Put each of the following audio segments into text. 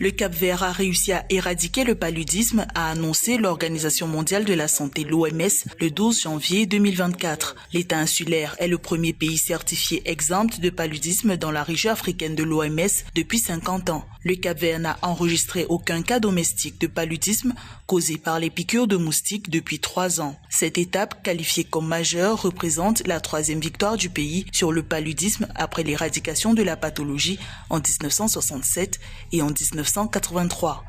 Le Cap-Vert a réussi à éradiquer le paludisme, a annoncé l'Organisation mondiale de la santé, l'OMS, le 12 janvier 2024. L'État insulaire est le premier pays certifié exempt de paludisme dans la région africaine de l'OMS depuis 50 ans. Le Cap-Vert n'a enregistré aucun cas domestique de paludisme causé par les piqûres de moustiques depuis 3 ans. Cette étape, qualifiée comme majeure, représente la 3e victoire du pays sur le paludisme après l'éradication de la pathologie en 1967 et en 1983.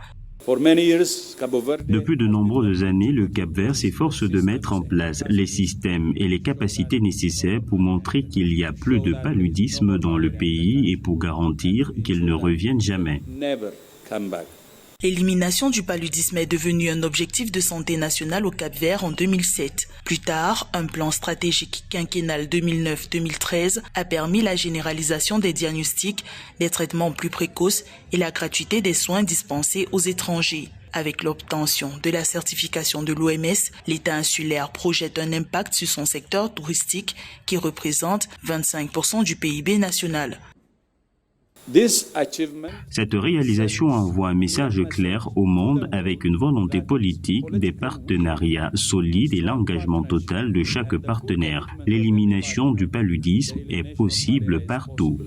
Depuis de nombreuses années, le Cap-Vert s'efforce de mettre en place les systèmes et les capacités nécessaires pour montrer qu'il n'y a plus de paludisme dans le pays et pour garantir qu'il ne revienne jamais. L'élimination du paludisme est devenue un objectif de santé nationale au Cap-Vert en 2007. Plus tard, un plan stratégique quinquennal 2009-2013 a permis la généralisation des diagnostics, des traitements plus précoces et la gratuité des soins dispensés aux étrangers. Avec l'obtention de la certification de l'OMS, l'État insulaire projette un impact sur son secteur touristique qui représente 25% du PIB national. Cette réalisation envoie un message clair au monde avec une volonté politique, des partenariats solides et l'engagement total de chaque partenaire. L'élimination du paludisme est possible partout.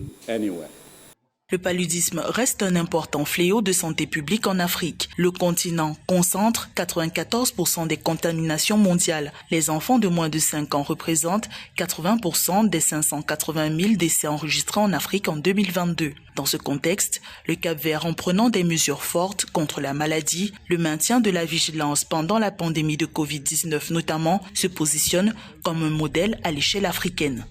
Le paludisme reste un important fléau de santé publique en Afrique. Le continent concentre 94% des contaminations mondiales. Les enfants de moins de 5 ans représentent 80% des 580 000 décès enregistrés en Afrique en 2022. Dans ce contexte, le Cap-Vert, en prenant des mesures fortes contre la maladie, le maintien de la vigilance pendant la pandémie de Covid-19 notamment, se positionne comme un modèle à l'échelle africaine.